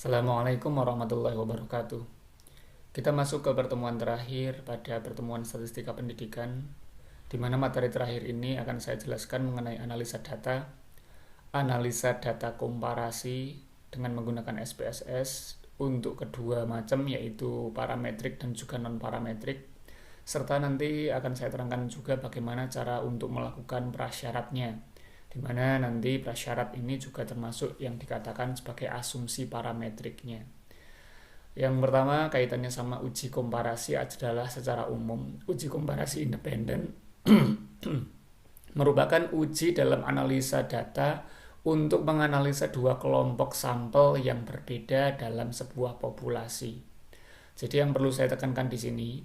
Assalamualaikum warahmatullahi wabarakatuh. Kita masuk ke pertemuan terakhir pada pertemuan statistika pendidikan, di mana materi terakhir ini akan saya jelaskan mengenai analisa data komparasi dengan menggunakan SPSS untuk kedua macam, yaitu parametrik dan juga non-parametrik, serta nanti akan saya terangkan juga bagaimana cara untuk melakukan prasyaratnya, di mana nanti prasyarat ini juga termasuk yang dikatakan sebagai asumsi parametriknya. Yang pertama kaitannya sama uji komparasi adalah secara umum uji komparasi independen merupakan uji dalam analisa data untuk menganalisa dua kelompok sampel yang berbeda dalam sebuah populasi. Jadi yang perlu saya tekankan di sini,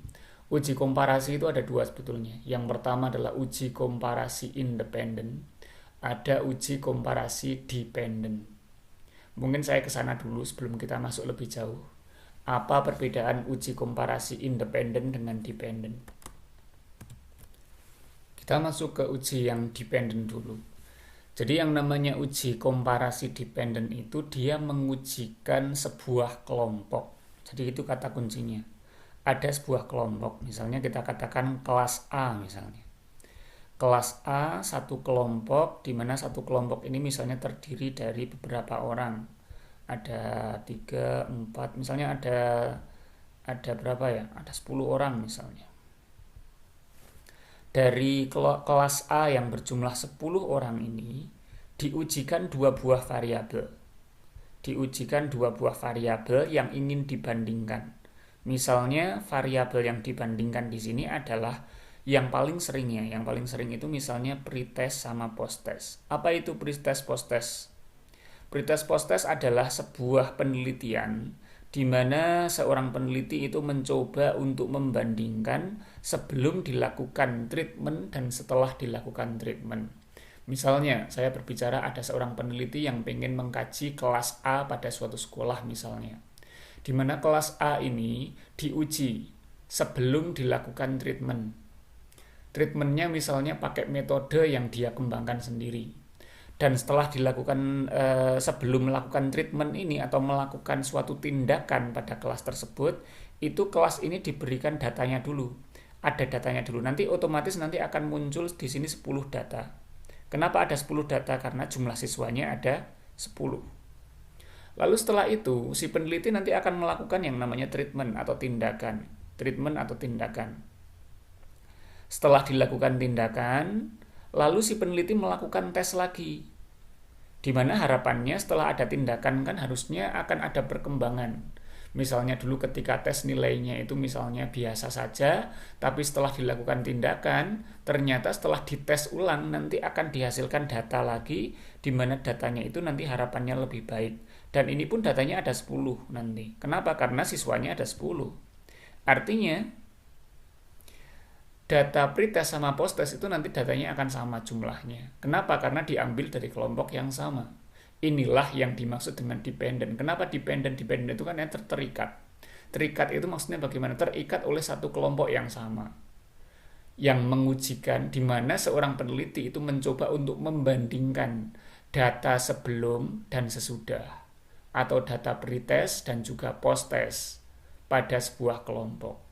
uji komparasi itu ada dua sebetulnya. Yang pertama adalah uji komparasi independen, ada uji komparasi dependen. Mungkin saya ke sana dulu sebelum kita masuk lebih jauh. Apa perbedaan uji komparasi independen dengan dependen? Kita masuk ke uji yang dependen dulu. Jadi yang namanya uji komparasi dependen itu dia mengujikan sebuah kelompok. Jadi itu kata kuncinya. Ada sebuah kelompok, misalnya kita katakan kelas A misalnya. Kelas A satu kelompok, di mana satu kelompok ini misalnya terdiri dari beberapa orang. Ada 3, 4, misalnya ada berapa ya? Ada 10 orang misalnya. Dari kelas A yang berjumlah 10 orang ini diujikan dua buah variabel. Diujikan dua buah variabel yang ingin dibandingkan. Misalnya variabel yang dibandingkan di sini adalah yang paling seringnya. Yang paling sering itu misalnya pretest sama posttest. Apa itu pretest posttest? Pretest posttest adalah sebuah penelitian di mana seorang peneliti itu mencoba untuk membandingkan sebelum dilakukan treatment dan setelah dilakukan treatment. Misalnya, saya berbicara ada seorang peneliti yang ingin mengkaji kelas A pada suatu sekolah misalnya. Di mana kelas A ini diuji sebelum dilakukan treatment. Treatmentnya misalnya pakai metode yang dia kembangkan sendiri. Dan setelah dilakukan sebelum melakukan treatment ini atau melakukan suatu tindakan pada kelas tersebut, itu kelas ini diberikan datanya dulu. Ada datanya dulu. Nanti otomatis nanti akan muncul di sini 10 data. Kenapa ada 10 data? Karena jumlah siswanya ada 10. Lalu setelah itu, si peneliti nanti akan melakukan yang namanya treatment atau tindakan. Treatment atau tindakan. Setelah dilakukan tindakan, lalu si peneliti melakukan tes lagi. Di mana harapannya setelah ada tindakan kan harusnya akan ada perkembangan. Misalnya dulu ketika tes nilainya itu misalnya biasa saja, tapi setelah dilakukan tindakan, ternyata setelah dites ulang nanti akan dihasilkan data lagi, di mana datanya itu nanti harapannya lebih baik. Dan ini pun datanya ada 10 nanti. Kenapa? Karena siswanya ada 10. Artinya, data pretest sama posttest itu nanti datanya akan sama jumlahnya. Kenapa? Karena diambil dari kelompok yang sama. Inilah yang dimaksud dengan dependen. Kenapa dependen? Dependen itu kan yang terikat. Terikat itu maksudnya bagaimana? Terikat oleh satu kelompok yang sama. Yang mengujikan di mana seorang peneliti itu mencoba untuk membandingkan data sebelum dan sesudah. Atau data pretest dan juga posttest pada sebuah kelompok.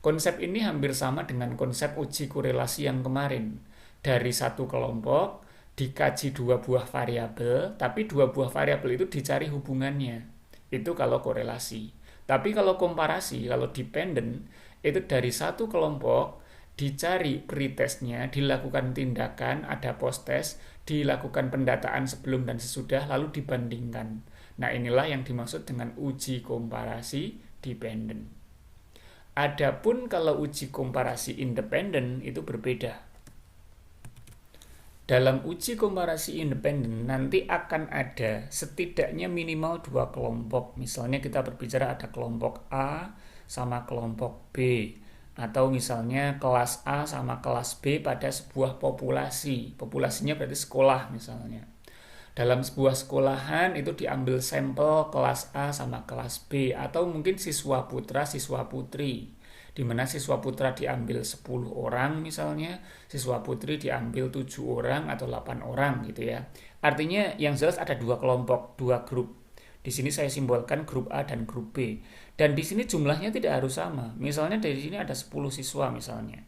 Konsep ini hampir sama dengan konsep uji korelasi yang kemarin. Dari satu kelompok dikaji dua buah variabel, tapi dua buah variabel itu dicari hubungannya. Itu kalau korelasi. Tapi kalau komparasi, kalau dependen, itu dari satu kelompok dicari pretestnya, dilakukan tindakan, ada posttest, dilakukan pendataan sebelum dan sesudah, lalu dibandingkan. Nah inilah yang dimaksud dengan uji komparasi dependen. Adapun kalau uji komparasi independen itu berbeda. Dalam uji komparasi independen nanti akan ada setidaknya minimal 2 kelompok. Misalnya kita berbicara ada kelompok A sama kelompok B. Atau misalnya kelas A sama kelas B pada sebuah populasi. Populasinya berarti sekolah misalnya. Dalam sebuah sekolahan itu diambil sampel kelas A sama kelas B atau mungkin siswa putra, siswa putri. Di mana siswa putra diambil 10 orang misalnya, siswa putri diambil 7 orang atau 8 orang gitu ya. Artinya yang jelas ada 2 kelompok, 2 grup. Di sini saya simbolkan grup A dan grup B. Dan di sini jumlahnya tidak harus sama. Misalnya dari sini ada 10 siswa misalnya.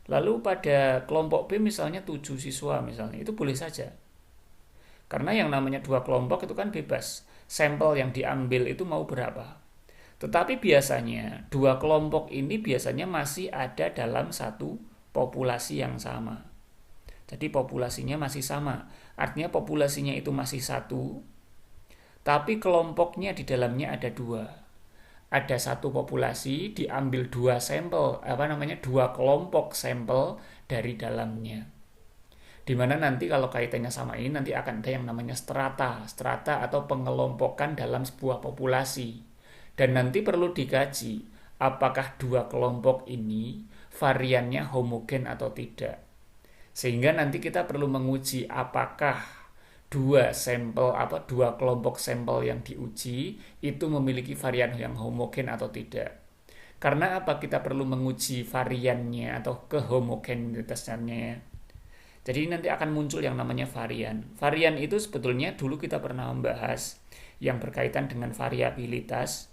Lalu pada kelompok B misalnya 7 siswa misalnya. Itu boleh saja. Karena yang namanya dua kelompok itu kan bebas. Sampel yang diambil itu mau berapa. Tetapi biasanya dua kelompok ini biasanya masih ada dalam satu populasi yang sama. Jadi populasinya masih sama. Artinya populasinya itu masih satu, tapi kelompoknya di dalamnya ada dua. Ada satu populasi diambil dua sampel, dua kelompok sampel dari dalamnya. Dimana nanti kalau kaitannya sama ini nanti akan ada yang namanya strata atau pengelompokan dalam sebuah populasi. Dan nanti perlu dikaji apakah dua kelompok ini variannya homogen atau tidak. Sehingga nanti kita perlu menguji apakah dua kelompok sampel yang diuji itu memiliki varian yang homogen atau tidak. Karena apa kita perlu menguji variannya atau kehomogenitasnya? Jadi nanti akan muncul yang namanya varian. Varian itu sebetulnya dulu kita pernah membahas yang berkaitan dengan variabilitas,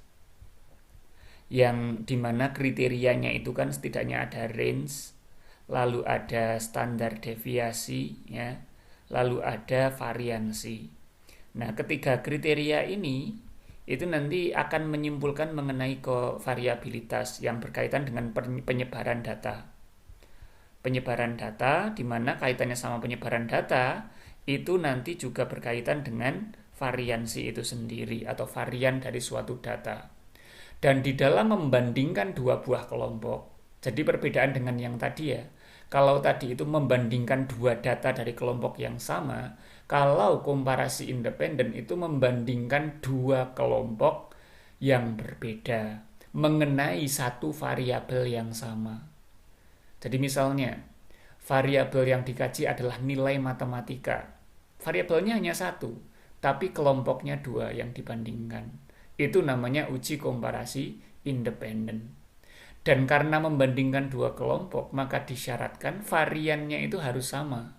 yang dimana kriterianya itu kan setidaknya ada range, lalu ada standar deviasi, ya, lalu ada variansi. Nah, ketiga kriteria ini itu nanti akan menyimpulkan mengenai variabilitas yang berkaitan dengan penyebaran data. Penyebaran data, di mana kaitannya sama penyebaran data, itu nanti juga berkaitan dengan variansi itu sendiri atau varian dari suatu data. Dan di dalam membandingkan dua buah kelompok, jadi perbedaan dengan yang tadi ya, kalau tadi itu membandingkan dua data dari kelompok yang sama, kalau komparasi independen itu membandingkan dua kelompok yang berbeda mengenai satu variabel yang sama. Jadi misalnya, variabel yang dikaji adalah nilai matematika. Variabelnya hanya satu, tapi kelompoknya dua yang dibandingkan. Itu namanya uji komparasi independen. Dan karena membandingkan dua kelompok, maka disyaratkan variannya itu harus sama.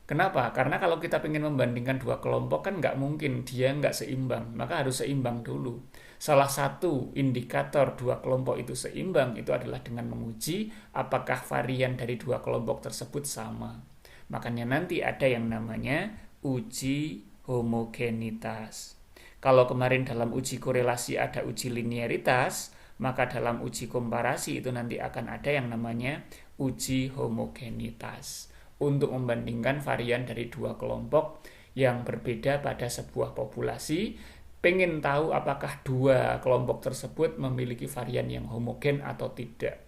Kenapa? Karena kalau kita ingin membandingkan dua kelompok kan nggak mungkin dia nggak seimbang, maka harus seimbang dulu. Salah satu indikator dua kelompok itu seimbang itu adalah dengan menguji apakah varian dari dua kelompok tersebut sama. Makanya nanti ada yang namanya uji homogenitas. Kalau kemarin dalam uji korelasi ada uji linearitas, maka dalam uji komparasi itu nanti akan ada yang namanya uji homogenitas untuk membandingkan varian dari dua kelompok yang berbeda pada sebuah populasi. Pengen tahu apakah dua kelompok tersebut memiliki varian yang homogen atau tidak.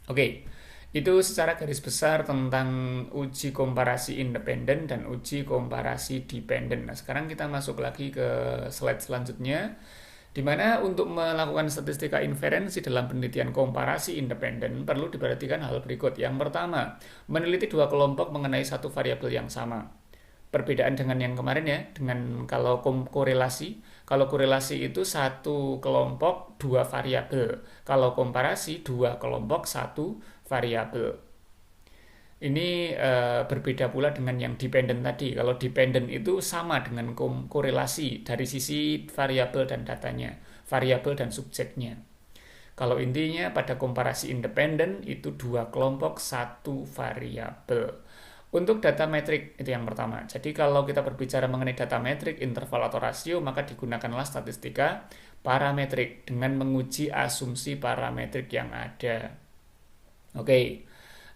Oke, itu secara garis besar tentang uji komparasi independen dan uji komparasi dependen. Nah, sekarang kita masuk lagi ke slide selanjutnya, di mana untuk melakukan statistika inferensi dalam penelitian komparasi independen perlu diperhatikan hal berikut. Yang pertama, meneliti dua kelompok mengenai satu variabel yang sama. Perbedaan dengan yang kemarin ya, dengan kalau korelasi. Kalau korelasi itu satu kelompok dua variabel. Kalau komparasi dua kelompok satu variabel. Ini berbeda pula dengan yang dependen tadi. Kalau dependen itu sama dengan korelasi dari sisi variabel dan datanya, variabel dan subjeknya. Kalau intinya pada komparasi independen itu dua kelompok satu variabel. Untuk data metrik itu yang pertama. Jadi kalau kita berbicara mengenai data metrik, interval atau rasio, maka digunakanlah statistika parametrik dengan menguji asumsi parametrik yang ada. Oke.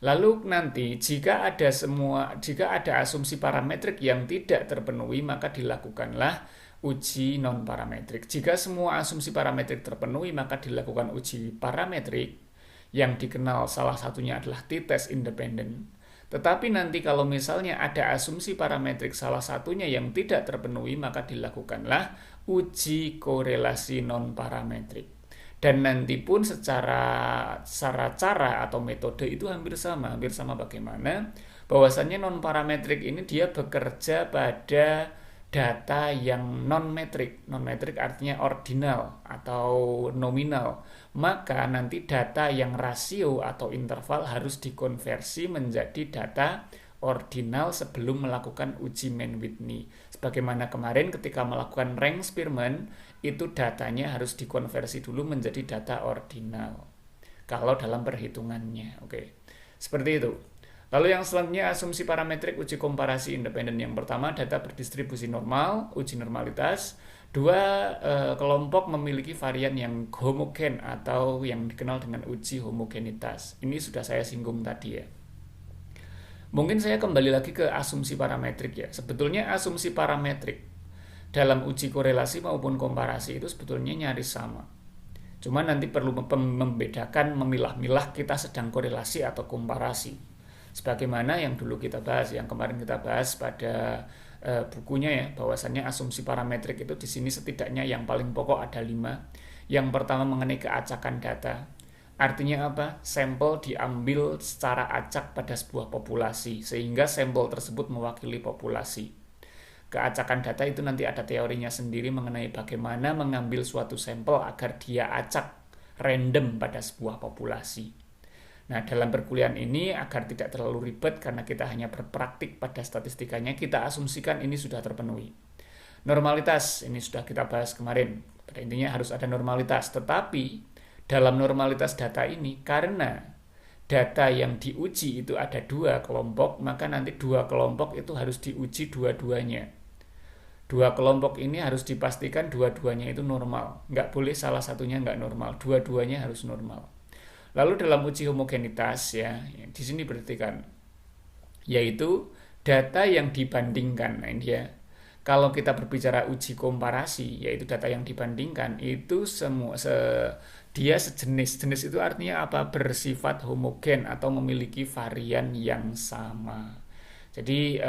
Lalu nanti jika ada asumsi parametrik yang tidak terpenuhi, maka dilakukanlah uji non parametrik. Jika semua asumsi parametrik terpenuhi, maka dilakukan uji parametrik yang dikenal salah satunya adalah t-test independen. Tetapi nanti kalau misalnya ada asumsi parametrik salah satunya yang tidak terpenuhi, maka dilakukanlah uji korelasi non-parametrik. Dan nanti pun secara cara atau metode itu hampir sama bagaimana? Bahwasannya non-parametrik ini dia bekerja pada data yang non-metrik. Non-metrik artinya ordinal atau nominal. Maka nanti data yang rasio atau interval harus dikonversi menjadi data ordinal sebelum melakukan uji Mann-Whitney. Sebagaimana kemarin ketika melakukan rank Spearman, itu datanya harus dikonversi dulu menjadi data ordinal. Kalau dalam perhitungannya, oke. Seperti itu. Lalu yang selanjutnya asumsi parametrik uji komparasi independen. Yang pertama data berdistribusi normal, uji normalitas. Dua, kelompok memiliki varian yang homogen atau yang dikenal dengan uji homogenitas. Ini sudah saya singgung tadi ya. Mungkin saya kembali lagi ke asumsi parametrik ya. Sebetulnya asumsi parametrik dalam uji korelasi maupun komparasi itu sebetulnya nyaris sama. Cuma nanti perlu membedakan, memilah-milah kita sedang korelasi atau komparasi. Sebagaimana yang dulu kita bahas, yang kemarin kita bahas pada bukunya ya, bahwasannya asumsi parametrik itu di sini setidaknya yang paling pokok ada 5. Yang pertama mengenai keacakan data. Artinya apa? Sampel diambil secara acak pada sebuah populasi, sehingga sampel tersebut mewakili populasi. Keacakan data itu nanti ada teorinya sendiri mengenai bagaimana mengambil suatu sampel agar dia acak, random pada sebuah populasi. Nah, dalam perkuliahan ini agar tidak terlalu ribet karena kita hanya berpraktik pada statistikanya, kita asumsikan ini sudah terpenuhi. Normalitas, ini sudah kita bahas kemarin. Pada intinya harus ada normalitas, tetapi dalam normalitas data ini, karena data yang diuji itu ada 2 kelompok, maka nanti 2 kelompok itu harus diuji dua-duanya. 2 kelompok ini harus dipastikan dua-duanya itu normal. Nggak boleh salah satunya nggak normal, dua-duanya harus normal. Lalu dalam uji homogenitas ya, di sini berartikan yaitu data yang dibandingkan. Nah, ini ya. Kalau kita berbicara uji komparasi, yaitu data yang dibandingkan, itu dia sejenis. Jenis itu artinya apa? Bersifat homogen atau memiliki varian yang sama. Jadi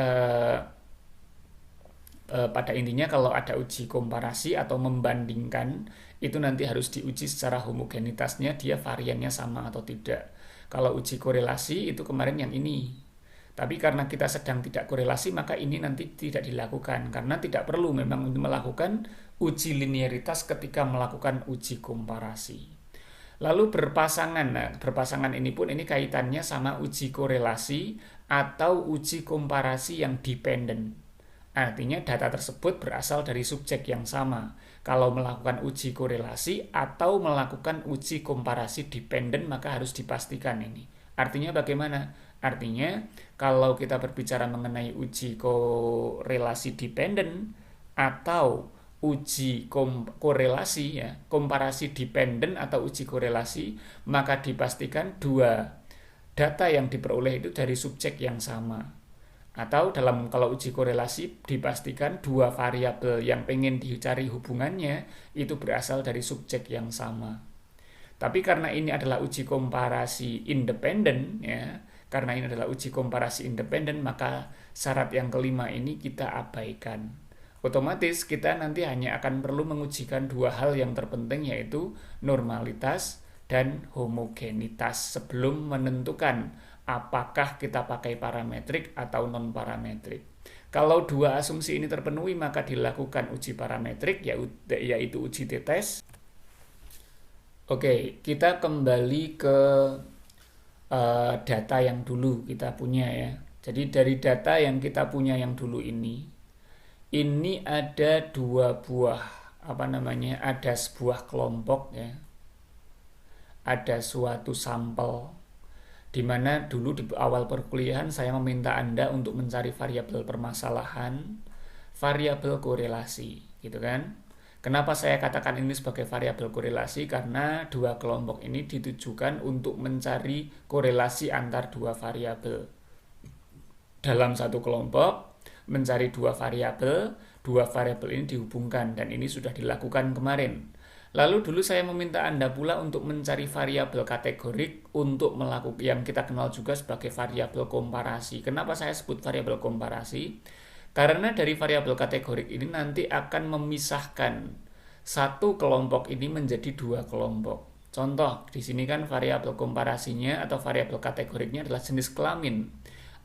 pada intinya kalau ada uji komparasi atau membandingkan, itu nanti harus diuji secara homogenitasnya, dia variannya sama atau tidak. Kalau uji korelasi itu kemarin yang ini. Tapi karena kita sedang tidak korelasi, maka ini nanti tidak dilakukan. Karena tidak perlu memang untuk melakukan uji linearitas ketika melakukan uji komparasi. Lalu berpasangan. Nah, berpasangan ini pun ini kaitannya sama uji korelasi atau uji komparasi yang dependent. Artinya data tersebut berasal dari subjek yang sama. Kalau melakukan uji korelasi atau melakukan uji komparasi dependent, maka harus dipastikan ini. Artinya bagaimana? Artinya kalau kita berbicara mengenai uji korelasi dependent atau uji korelasi ya, komparasi dependent atau uji korelasi, maka dipastikan 2 data yang diperoleh itu dari subjek yang sama. Atau kalau uji korelasi dipastikan 2 variabel yang pengen dicari hubungannya itu berasal dari subjek yang sama. Tapi karena ini adalah uji komparasi independen ya, karena ini adalah uji komparasi independen, maka syarat yang kelima ini kita abaikan. Otomatis kita nanti hanya akan perlu mengujikan 2 hal yang terpenting, yaitu normalitas dan homogenitas sebelum menentukan apakah kita pakai parametrik atau non-parametrik. Kalau 2 asumsi ini terpenuhi, maka dilakukan uji parametrik, yaitu uji t-test. Oke, kita kembali ke data yang dulu kita punya ya. Jadi dari data yang kita punya yang dulu ini ada 2 buah ada sebuah kelompok ya. Ada suatu sampel di mana dulu di awal perkuliahan saya meminta Anda untuk mencari variabel permasalahan, variabel korelasi, gitu kan? Kenapa saya katakan ini sebagai variabel korelasi? Karena 2 kelompok ini ditujukan untuk mencari korelasi antar 2 variabel. Dalam satu kelompok mencari 2 variabel ini dihubungkan, dan ini sudah dilakukan kemarin. Lalu dulu saya meminta Anda pula untuk mencari variabel kategorik untuk melakukan yang kita kenal juga sebagai variabel komparasi. Kenapa saya sebut variabel komparasi? Karena dari variabel kategorik ini nanti akan memisahkan satu kelompok ini menjadi 2 kelompok. Contoh, di sini kan variabel komparasinya atau variabel kategoriknya adalah jenis kelamin.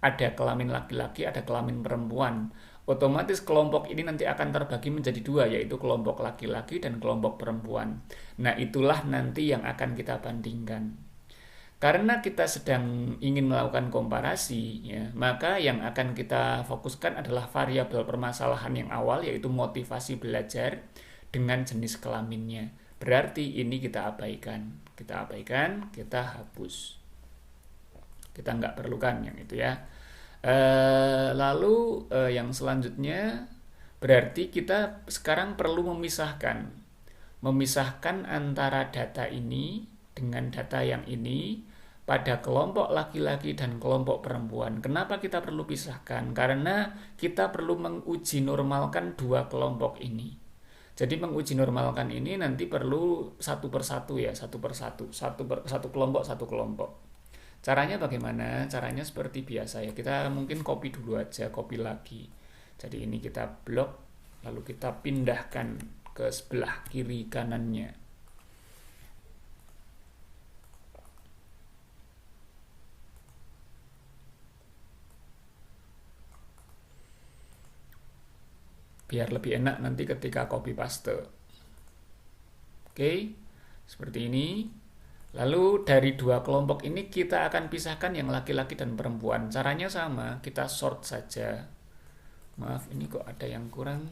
Ada kelamin laki-laki, ada kelamin perempuan. Otomatis kelompok ini nanti akan terbagi menjadi 2, yaitu kelompok laki-laki dan kelompok perempuan. Nah, itulah nanti yang akan kita bandingkan. Karena kita sedang ingin melakukan komparasi, ya, maka yang akan kita fokuskan adalah variabel permasalahan yang awal, yaitu motivasi belajar dengan jenis kelaminnya. Berarti ini kita abaikan, kita hapus. Kita nggak perlukan yang itu ya. Lalu yang selanjutnya berarti kita sekarang perlu memisahkan antara data ini dengan data yang ini pada kelompok laki-laki dan kelompok perempuan. Kenapa kita perlu pisahkan? Karena kita perlu menguji normalkan dua kelompok ini. Jadi menguji normalkan ini nanti perlu satu persatu ya, satu kelompok satu kelompok. Caranya bagaimana? Caranya seperti biasa ya. Kita mungkin copy dulu aja, copy lagi. Jadi ini kita blok, lalu kita pindahkan ke sebelah kiri kanannya. Biar lebih enak nanti ketika copy paste. Oke, seperti ini. Lalu dari dua kelompok ini kita akan pisahkan yang laki-laki dan perempuan. Caranya sama, kita sort saja. Maaf, ini kok ada yang kurang.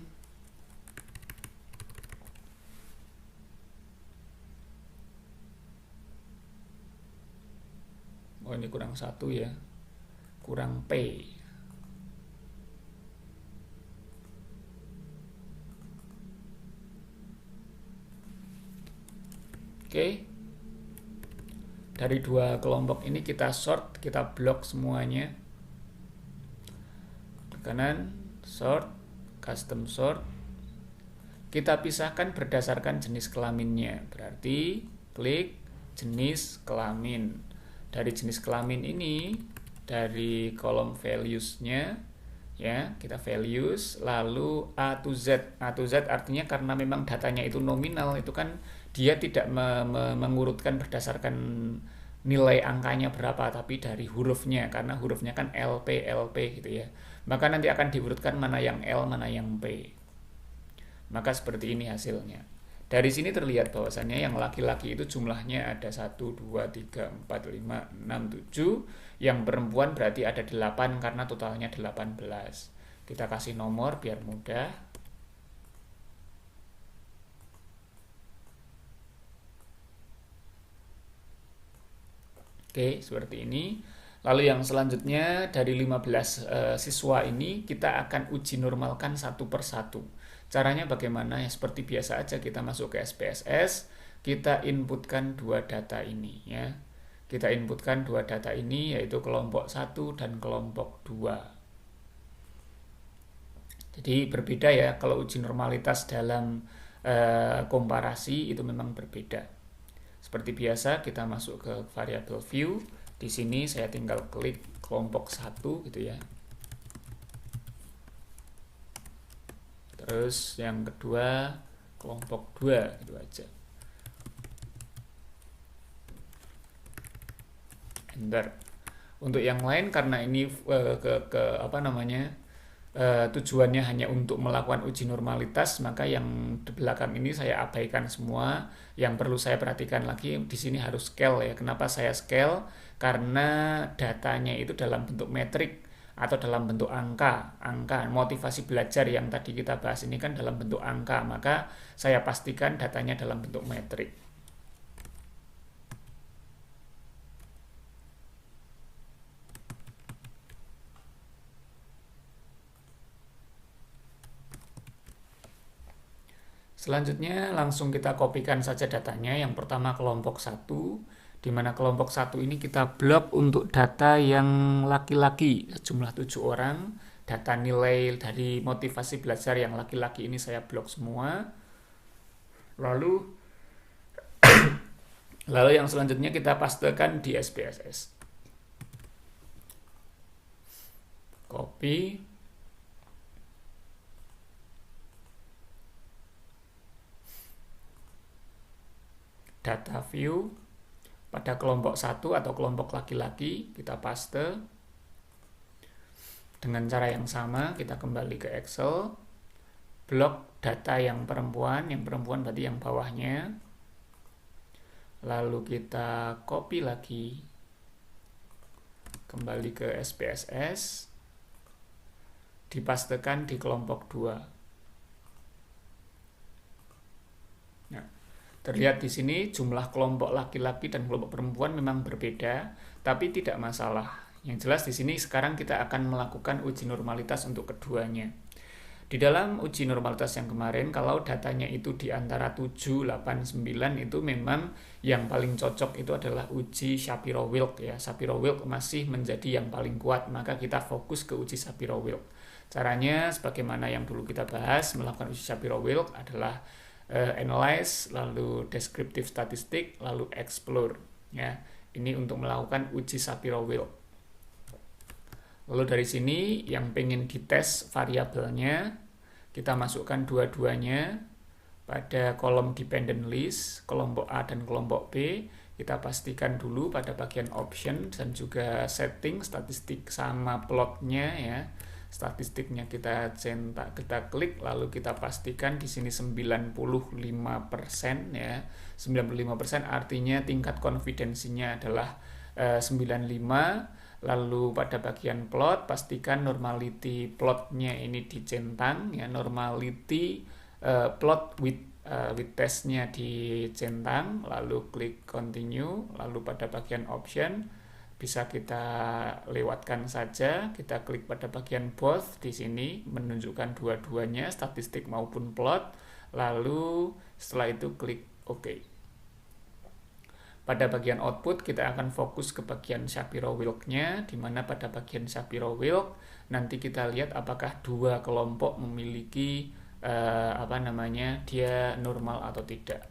Oh, ini kurang satu ya. Kurang P. Oke. Dari dua kelompok ini kita sort, kita blok semuanya. Kanan, sort, custom sort. Kita pisahkan berdasarkan jenis kelaminnya. Berarti klik jenis kelamin. Dari jenis kelamin ini, dari kolom values-nya, ya, kita values, lalu A to Z. A to Z artinya karena memang datanya itu nominal, itu kan dia tidak mengurutkan berdasarkan nilai angkanya berapa, tapi dari hurufnya, karena hurufnya kan LP gitu ya. Maka nanti akan diurutkan mana yang L, mana yang P. Maka seperti ini hasilnya. Dari sini terlihat bahwasannya yang laki-laki itu jumlahnya ada 1, 2, 3, 4, 5, 6, 7. Yang perempuan berarti ada 8 karena totalnya 18. Kita kasih nomor biar mudah. Oke, seperti ini. Lalu yang selanjutnya dari 15 siswa ini kita akan uji normalkan satu persatu. Caranya bagaimana? Ya seperti biasa aja, kita masuk ke SPSS, kita inputkan dua data ini ya. Kita inputkan dua data ini yaitu kelompok 1 dan kelompok 2. Jadi berbeda ya, kalau uji normalitas dalam komparasi itu memang berbeda. Seperti biasa kita masuk ke variable view. Di sini saya tinggal klik kelompok 1 gitu ya. Terus yang kedua kelompok 2 gitu aja. Enter. Untuk yang lain karena ini tujuannya hanya untuk melakukan uji normalitas, maka yang di belakang ini saya abaikan semua. Yang perlu saya perhatikan lagi di sini harus scale ya. Kenapa saya scale? Karena datanya itu dalam bentuk metrik atau dalam bentuk angka. Motivasi belajar yang tadi kita bahas ini kan dalam bentuk angka, maka saya pastikan datanya dalam bentuk metrik. Selanjutnya langsung kita kopikan saja datanya. Yang pertama kelompok 1, di mana kelompok 1 ini kita blok untuk data yang laki-laki sejumlah 7 orang. Data nilai dari motivasi belajar yang laki-laki ini saya blok semua. Lalu yang selanjutnya kita pastekan di SPSS. Copy. Data view pada kelompok 1 atau kelompok laki-laki kita paste. Dengan cara yang sama kita kembali ke Excel, blok data yang perempuan berarti yang bawahnya, lalu kita copy lagi Kembali ke SPSS, dipastekan di kelompok 2. Nah, terlihat di sini jumlah kelompok laki-laki dan kelompok perempuan memang berbeda, tapi tidak masalah. Yang jelas di sini sekarang kita akan melakukan uji normalitas untuk keduanya. Di dalam uji normalitas yang kemarin, kalau datanya itu di antara 7, 8, 9, itu memang yang paling cocok itu adalah uji Shapiro-Wilk ya. Shapiro-Wilk masih menjadi yang paling kuat, maka kita fokus ke uji Shapiro-Wilk. Caranya sebagaimana yang dulu kita bahas, melakukan uji Shapiro-Wilk adalah analyze, lalu descriptive statistik, lalu explore ya. Ini untuk melakukan uji Shapiro-Wilk. Lalu dari sini yang pengen dites variabelnya, kita masukkan dua-duanya pada kolom dependent list, kelompok A dan kelompok B. Kita pastikan dulu pada bagian option dan juga setting statistik sama plotnya ya. Statistiknya kita centang, kita klik, lalu kita pastikan di sini 95% ya. 95% artinya tingkat konfidensinya adalah 95. Lalu pada bagian plot, pastikan normality plotnya ini dicentang ya, normality plot with testnya dicentang, lalu klik continue, lalu pada bagian option bisa kita lewatkan saja, kita klik pada bagian both di sini menunjukkan dua-duanya statistik maupun plot, lalu setelah itu klik OK. Pada bagian output kita akan fokus ke bagian Shapiro-Wilk-nya, di mana pada bagian Shapiro-Wilk nanti kita lihat apakah dua kelompok memiliki dia normal atau tidak.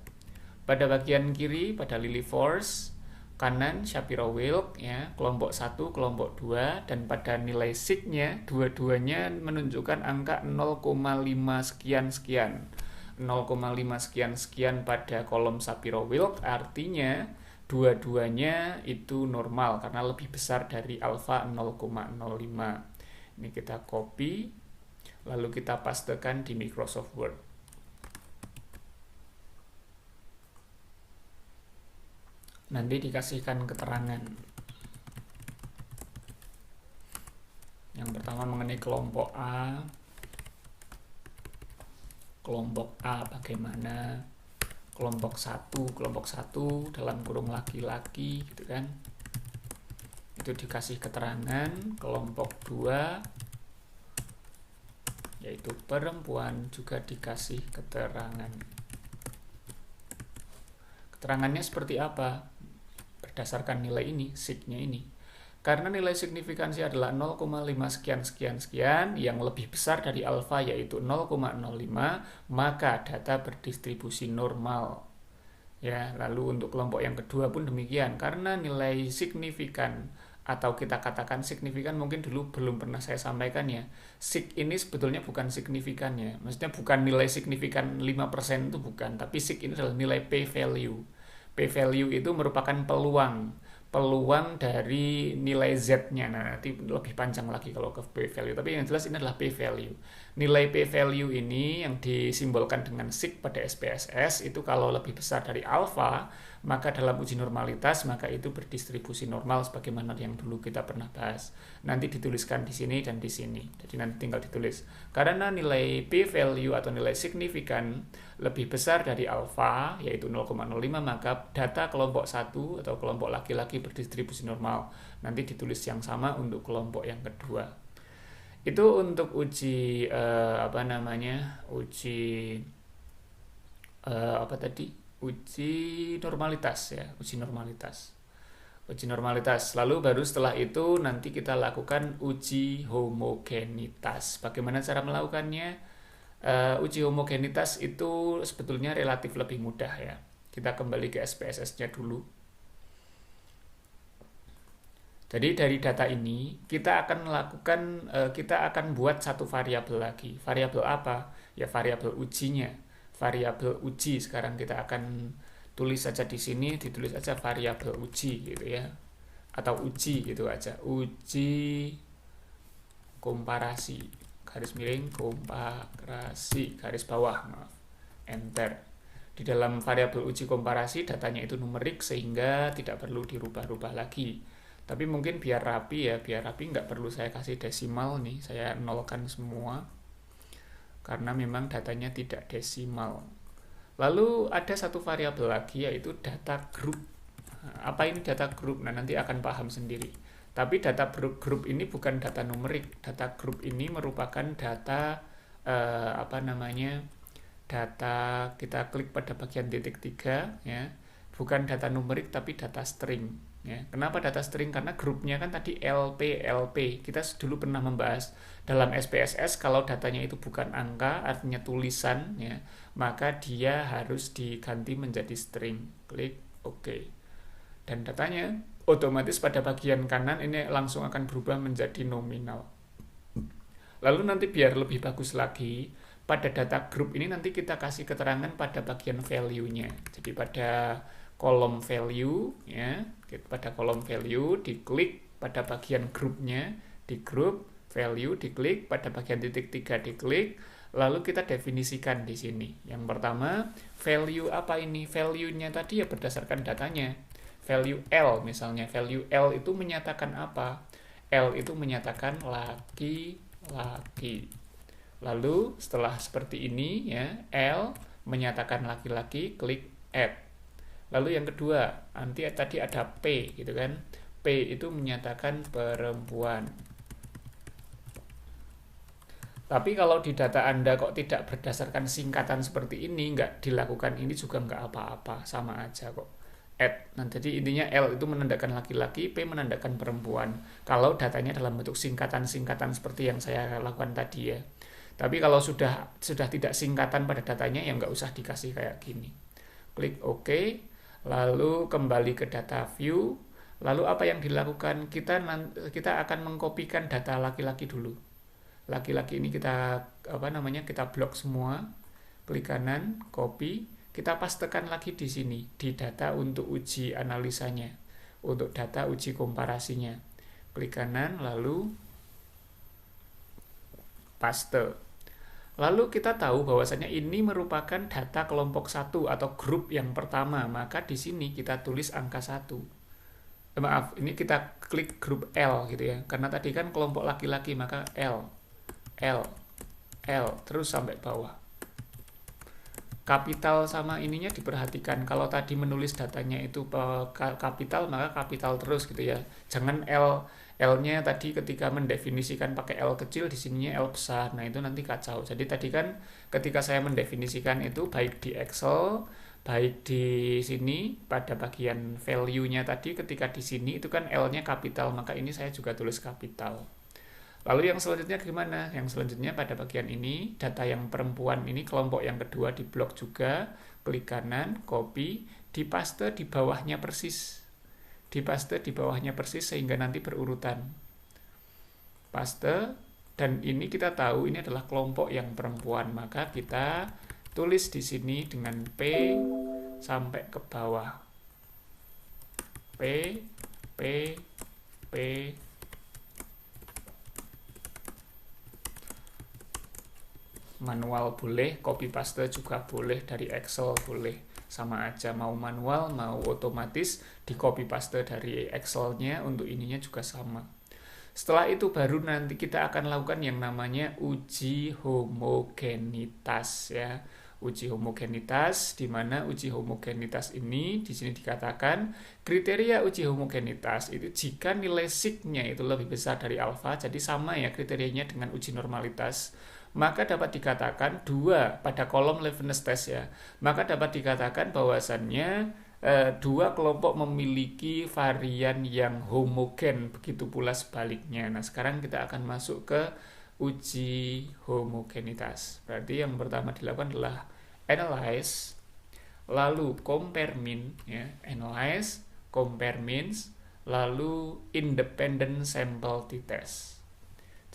Pada bagian kiri pada Lillie Force, kanan Shapiro-Wilk ya, kelompok 1, kelompok 2, dan pada nilai sig-nya dua-duanya menunjukkan angka 0,5 sekian-sekian. 0,5 sekian-sekian pada kolom Shapiro-Wilk artinya dua-duanya itu normal karena lebih besar dari alfa 0,05. Ini kita copy, lalu kita pastekan di Microsoft Word. Nanti dikasihkan keterangan. Yang pertama mengenai kelompok A. Kelompok A bagaimana? Kelompok 1 dalam kurung laki-laki gitu kan. Itu dikasih keterangan. Kelompok 2 yaitu perempuan juga dikasih keterangan. Keterangannya seperti apa? Berdasarkan nilai ini, sig-nya ini. Karena nilai signifikansi adalah 0,5 sekian yang lebih besar dari alfa yaitu 0,05, maka data berdistribusi normal. Ya, lalu untuk kelompok yang kedua pun demikian. Karena nilai signifikan atau kita katakan signifikan mungkin dulu belum pernah saya sampaikan ya. Sig ini sebetulnya bukan signifikannya. Maksudnya bukan nilai signifikan 5% itu bukan, tapi sig ini adalah nilai p-value. P-value itu merupakan peluang dari nilai Z-nya. Nah, nanti lebih panjang lagi kalau ke p-value. Tapi yang jelas ini adalah p-value. Nilai p-value ini yang disimbolkan dengan sig pada SPSS itu kalau lebih besar dari alfa, maka dalam uji normalitas maka itu berdistribusi normal sebagaimana yang dulu kita pernah bahas. Nanti dituliskan di sini dan di sini. Jadi nanti tinggal ditulis. Karena nilai p-value atau nilai signifikan lebih besar dari alfa yaitu 0,05, maka data kelompok 1 atau kelompok laki-laki berdistribusi normal. Nanti ditulis yang sama untuk kelompok yang kedua. Itu untuk uji uji normalitas ya, uji normalitas. Lalu baru setelah itu nanti kita lakukan uji homogenitas. Bagaimana cara melakukannya? Uji homogenitas itu sebetulnya relatif lebih mudah ya. Kita kembali ke SPSS-nya dulu. Jadi dari data ini kita akan buat satu variabel lagi. Variabel apa? Ya variabel ujinya. Variabel uji sekarang kita akan tulis saja di sini, ditulis aja variabel uji gitu ya. Atau uji gitu aja. Uji komparasi. Garis miring komparasi, garis bawah, maaf. Enter. Di dalam variabel uji komparasi datanya itu numerik sehingga tidak perlu dirubah-rubah lagi. Tapi mungkin biar rapi ya, biar rapi nggak perlu saya kasih desimal nih, saya nolkan semua karena memang datanya tidak desimal. Lalu ada satu variabel lagi yaitu data group. Apa ini data group? Nah, nanti akan paham sendiri. Tapi data group ini bukan data numerik. Data group ini merupakan data data, kita klik pada bagian titik 3 ya. Bukan data numerik tapi data string ya. Kenapa data string? Karena grupnya kan tadi LP. Kita dulu pernah membahas dalam SPSS kalau datanya itu bukan angka, artinya tulisan ya, maka dia harus diganti menjadi string. Klik OK. Dan datanya otomatis pada bagian kanan ini langsung akan berubah menjadi nominal. Lalu nanti biar lebih bagus lagi, pada data group ini nanti kita kasih keterangan pada bagian value-nya. Jadi pada kolom value ya, pada kolom value diklik pada bagian grupnya, di group value diklik pada bagian titik 3 diklik, lalu kita definisikan di sini. Yang pertama, value apa ini? Value-nya tadi ya berdasarkan datanya. Value L misalnya, value L itu menyatakan apa? L itu menyatakan laki-laki. Lalu setelah seperti ini ya, L menyatakan laki-laki, klik add. Lalu yang kedua, nanti tadi ada P gitu kan. P itu menyatakan perempuan. Tapi kalau di data Anda kok tidak berdasarkan singkatan seperti ini, nggak dilakukan ini juga nggak apa-apa, sama aja kok. Add. Nah, jadi intinya L itu menandakan laki-laki, P menandakan perempuan. Kalau datanya dalam bentuk singkatan-singkatan seperti yang saya lakukan tadi ya. Tapi kalau sudah tidak singkatan pada datanya, ya nggak usah dikasih kayak gini. Klik OK. Lalu kembali ke data view. Lalu apa yang dilakukan? Kita akan mengkopikan data laki-laki dulu. Laki-laki ini kita blok semua. Klik kanan, copy. Kita pastekan lagi di sini di data untuk uji analisanya, untuk data uji komparasinya. Klik kanan lalu paste. Lalu kita tahu bahwasanya ini merupakan data kelompok 1 atau grup yang pertama, maka di sini kita tulis angka 1. Ini kita klik grup L gitu ya. Karena tadi kan kelompok laki-laki, maka L, terus sampai bawah. Kapital sama ininya diperhatikan. Kalau tadi menulis datanya itu kapital, maka kapital terus gitu ya. Jangan L-nya tadi ketika mendefinisikan pakai L kecil, di sininya L besar. Nah, itu nanti kacau. Jadi tadi kan ketika saya mendefinisikan itu baik di Excel, baik di sini pada bagian value-nya tadi, ketika di sini itu kan L-nya kapital, maka ini saya juga tulis kapital. Lalu yang selanjutnya gimana? Yang selanjutnya pada bagian ini, data yang perempuan ini kelompok yang kedua di blok juga, klik kanan, copy, dipaste di bawahnya persis. Dipaste di bawahnya persis sehingga nanti berurutan. Paste, dan ini kita tahu ini adalah kelompok yang perempuan, maka kita tulis di sini dengan P sampai ke bawah. P. Manual boleh, copy paste juga boleh, dari Excel boleh, sama aja, mau manual mau otomatis di copy paste dari Excel-nya, untuk ininya juga sama. Setelah itu baru nanti kita akan lakukan yang namanya uji homogenitas ya. Uji homogenitas, di mana uji homogenitas ini di sini dikatakan kriteria uji homogenitas itu jika nilai sig-nya itu lebih besar dari alfa, jadi sama ya kriterianya dengan uji normalitas, maka dapat dikatakan pada kolom Leibniz test ya, maka dapat dikatakan bahwasannya dua kelompok memiliki varian yang homogen, begitu pula sebaliknya. Nah, sekarang kita akan masuk ke uji homogenitas. Berarti yang pertama dilakukan adalah analyze, lalu compare mean ya, analyze, compare means, lalu independent sample t-test.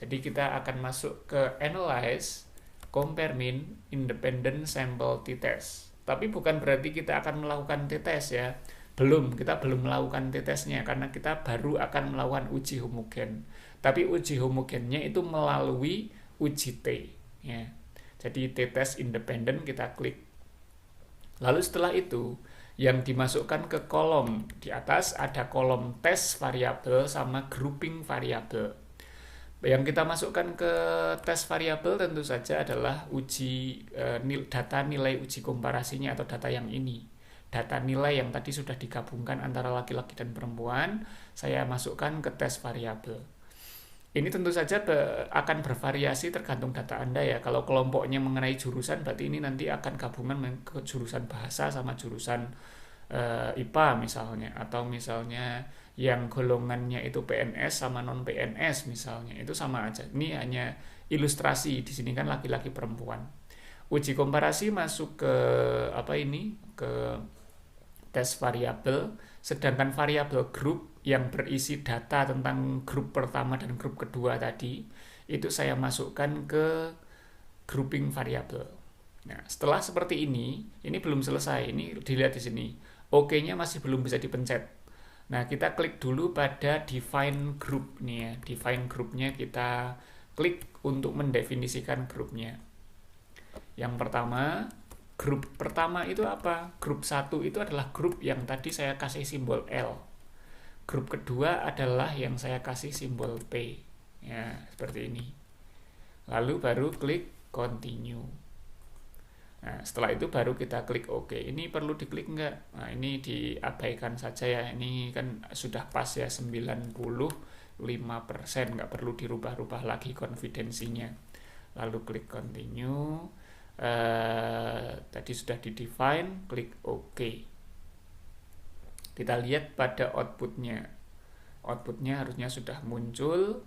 Jadi kita akan masuk ke analyze, compare mean, independent sample t-test. Tapi bukan berarti kita akan melakukan t-test ya. Kita belum melakukan t-testnya karena kita baru akan melakukan uji homogen. Tapi uji homogennya itu melalui uji T ya. Jadi t-test independen kita klik. Lalu setelah itu yang dimasukkan ke kolom. Di atas ada kolom tes variabel sama grouping variabel. Yang kita masukkan ke tes variabel tentu saja adalah data nilai uji komparasinya atau data yang ini. Data nilai yang tadi sudah digabungkan antara laki-laki dan perempuan, saya masukkan ke tes variabel. Ini tentu saja akan bervariasi tergantung data Anda ya. Kalau kelompoknya mengenai jurusan, berarti ini nanti akan gabungan ke jurusan bahasa sama jurusan IPA misalnya. Atau misalnya yang golongannya itu PNS sama non PNS misalnya, itu sama aja. Ini hanya ilustrasi, di sini kan laki-laki perempuan. Uji komparasi masuk ke ke tes variabel, sedangkan variabel grup yang berisi data tentang grup pertama dan grup kedua tadi itu saya masukkan ke grouping variabel. Nah, setelah seperti ini belum selesai. Ini dilihat di sini. OK-nya masih belum bisa dipencet. Nah, kita klik dulu pada define group nih ya. Define groupnya kita klik untuk mendefinisikan grupnya. Yang pertama, grup pertama itu apa? Grup 1 itu adalah grup yang tadi saya kasih simbol L. Grup kedua adalah yang saya kasih simbol P. Ya, seperti ini. Lalu baru klik continue. Nah, setelah itu baru kita klik OK. Ini perlu diklik enggak? Nah, ini diabaikan saja ya. Ini kan sudah pas ya 95%, nggak perlu dirubah-rubah lagi konfidensinya. Lalu klik continue. Tadi sudah di-define, klik OK. Kita lihat pada outputnya. Outputnya harusnya sudah muncul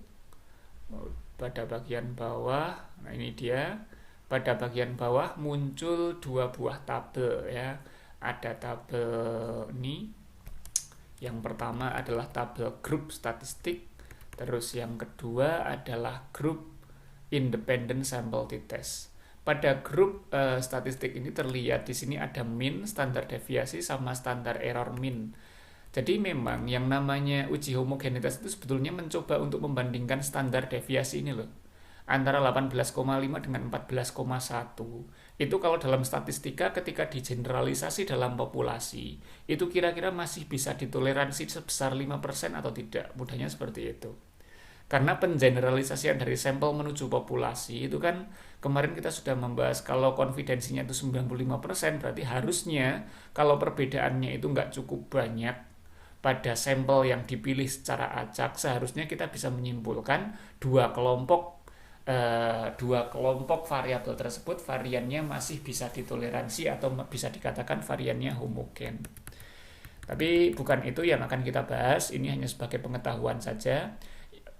pada bagian bawah. Nah, ini dia. Pada bagian bawah muncul 2 buah tabel ya. Ada tabel ini. Yang pertama adalah tabel grup statistik. Terus yang kedua adalah grup independent sample t-test. Pada grup statistik ini terlihat di sini ada mean, standar deviasi sama standar error mean. Jadi memang yang namanya uji homogenitas itu sebetulnya mencoba untuk membandingkan standar deviasi ini loh. Antara 18,5 dengan 14,1. Itu kalau dalam statistika ketika digeneralisasi dalam populasi, itu kira-kira masih bisa ditoleransi sebesar 5% atau tidak. Mudahnya seperti itu. Karena pengeneralisasian dari sampel menuju populasi itu kan kemarin kita sudah membahas kalau konfidensinya itu 95%, berarti harusnya kalau perbedaannya itu nggak cukup banyak pada sampel yang dipilih secara acak, seharusnya kita bisa menyimpulkan dua kelompok variabel tersebut variannya masih bisa ditoleransi atau bisa dikatakan variannya homogen. Tapi bukan itu yang akan kita bahas, ini hanya sebagai pengetahuan saja.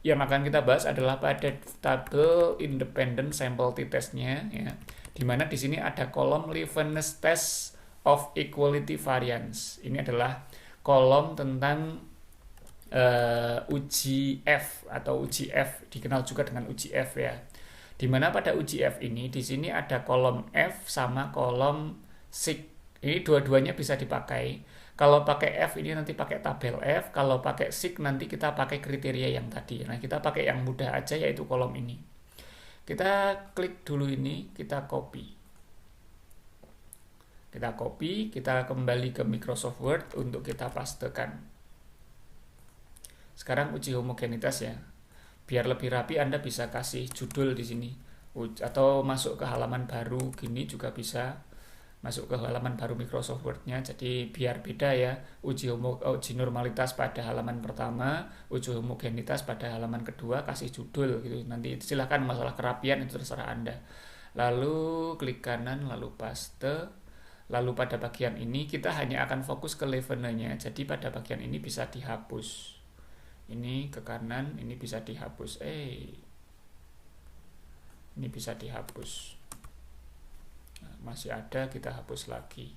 Yang akan kita bahas adalah pada tabel independent sample t-testnya ya. Di mana di sini ada kolom Leibniz test of equality variance. Ini adalah kolom tentang uji F atau uji F, dikenal juga dengan uji F ya. Dimana pada uji F ini di sini ada kolom F sama kolom sig. Ini dua-duanya bisa dipakai. Kalau pakai F ini nanti pakai tabel F, kalau pakai sig nanti kita pakai kriteria yang tadi. Nah, kita pakai yang mudah aja yaitu kolom ini. Kita klik dulu ini, kita copy. Kita kembali ke Microsoft Word untuk kita pastekan. Sekarang uji homogenitas ya. Biar lebih rapi Anda bisa kasih judul di sini atau masuk ke halaman baru gini juga bisa. Masuk ke halaman baru Microsoft Word-nya. Jadi biar beda ya. Uji normalitas pada halaman pertama, uji homogenitas pada halaman kedua, kasih judul gitu. Nanti silahkan, masalah kerapian itu terserah Anda. Lalu klik kanan, lalu paste. Lalu pada bagian ini kita hanya akan fokus ke levelnya. Jadi pada bagian ini bisa dihapus. Ini ke kanan, ini bisa dihapus. Ini bisa dihapus. Nah, masih ada, kita hapus lagi.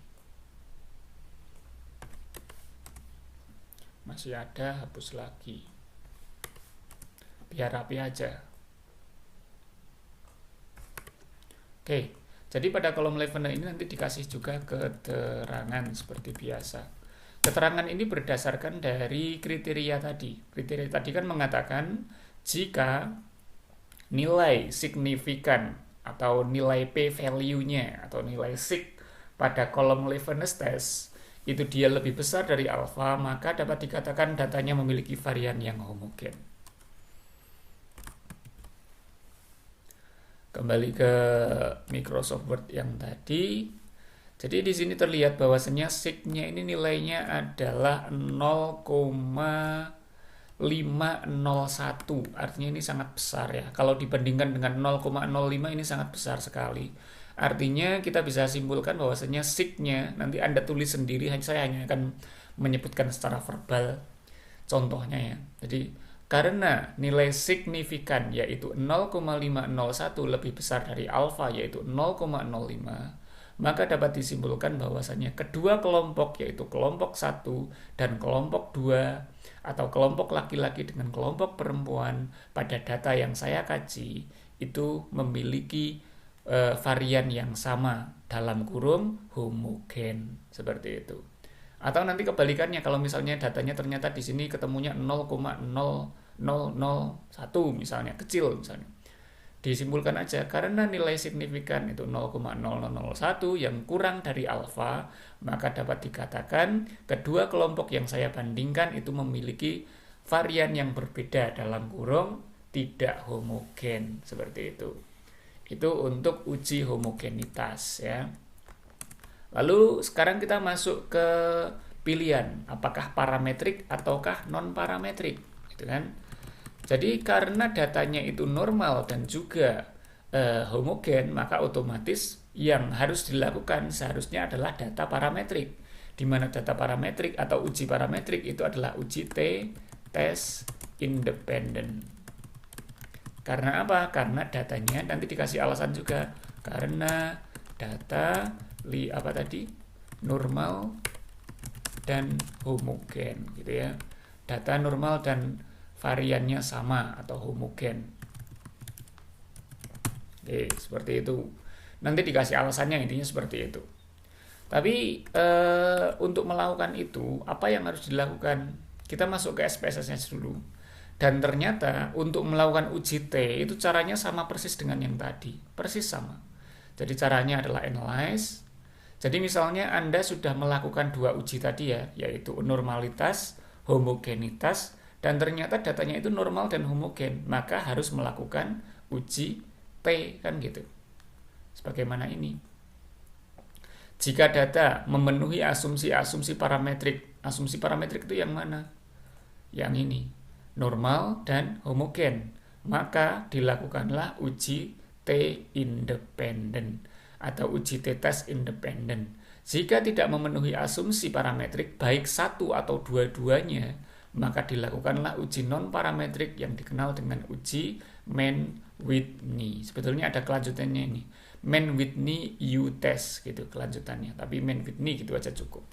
Masih ada, hapus lagi. Biar rapi aja. Oke, jadi pada kolom level ini nanti dikasih juga keterangan seperti biasa. Keterangan ini berdasarkan dari kriteria tadi. Kriteria tadi kan mengatakan jika nilai signifikan atau nilai p-value-nya atau nilai sig pada kolom Leibniz test itu dia lebih besar dari alfa, maka dapat dikatakan datanya memiliki varian yang homogen. Kembali ke Microsoft Word yang tadi. Jadi di sini terlihat bahwasanya sig-nya ini nilainya adalah 0,501. Artinya ini sangat besar ya. Kalau dibandingkan dengan 0,05 ini sangat besar sekali. Artinya kita bisa simpulkan bahwasanya sig-nya nanti Anda tulis sendiri, saya hanya akan menyebutkan secara verbal contohnya ya. Jadi karena nilai signifikan yaitu 0,501 lebih besar dari alfa yaitu 0,05, maka dapat disimpulkan bahwasanya kedua kelompok yaitu kelompok 1 dan kelompok 2 atau kelompok laki-laki dengan kelompok perempuan pada data yang saya kaji itu memiliki varian yang sama dalam kurung homogen seperti itu. Atau nanti kebalikannya, kalau misalnya datanya ternyata di sini ketemunya 0,0001 misalnya, kecil misalnya. Disimpulkan aja karena nilai signifikan itu 0,0001 yang kurang dari alfa, maka dapat dikatakan kedua kelompok yang saya bandingkan itu memiliki varian yang berbeda dalam kurung tidak homogen seperti itu. Itu untuk uji homogenitas ya. Lalu sekarang kita masuk ke pilihan apakah parametrik ataukah non parametrik, gitu kan? Jadi karena datanya itu normal dan juga homogen, maka otomatis yang harus dilakukan seharusnya adalah data parametrik. Di mana data parametrik atau uji parametrik itu adalah uji test independen. Karena apa? Karena datanya nanti dikasih alasan juga. Karena data normal dan homogen gitu ya. Data normal dan variannya sama atau homogen. Oke, seperti itu. Nanti dikasih alasannya, intinya seperti itu. Tapi untuk melakukan itu, apa yang harus dilakukan? Kita masuk ke SPSS-nya dulu. Dan ternyata untuk melakukan uji T itu caranya sama persis dengan yang tadi. Persis sama. Jadi caranya adalah analyze. Jadi misalnya Anda sudah melakukan dua uji tadi ya, yaitu normalitas, homogenitas, dan ternyata datanya itu normal dan homogen, maka harus melakukan uji T kan gitu. Sebagaimana ini. Jika data memenuhi asumsi-asumsi parametrik, asumsi parametrik itu yang mana? Yang ini, normal dan homogen. Maka dilakukanlah uji T independen atau uji t-test independen. Jika tidak memenuhi asumsi parametrik baik satu atau dua-duanya, maka dilakukanlah uji non-parametrik yang dikenal dengan uji Mann-Whitney. Sebetulnya ada kelanjutannya ini. Mann-Whitney U-test gitu kelanjutannya. Tapi Mann-Whitney gitu aja cukup.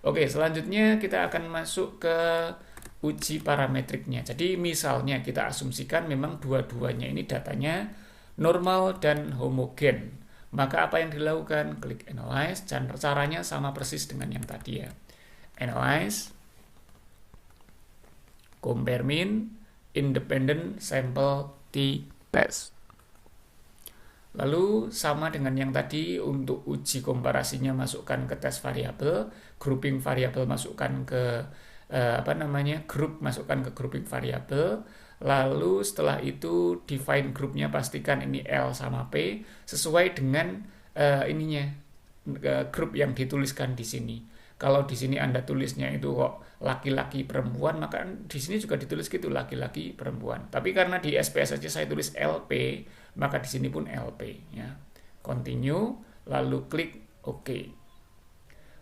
Oke, selanjutnya kita akan masuk ke uji parametriknya. Jadi misalnya kita asumsikan memang dua-duanya ini datanya normal dan homogen. Maka apa yang dilakukan? Klik analyze, dan caranya sama persis dengan yang tadi ya. Analyze, compare mean, independent sample t-test. Lalu sama dengan yang tadi untuk uji komparasinya masukkan ke tes variabel, grouping variabel masukkan ke group masukkan ke grouping variabel. Lalu setelah itu define grupnya pastikan ini L sama P sesuai dengan grup yang dituliskan di sini. Kalau di sini Anda tulisnya itu kok laki-laki perempuan, maka di sini juga ditulis gitu laki-laki perempuan. Tapi karena di SPS saja saya tulis LP, maka di sini pun LP ya. Continue lalu klik OK.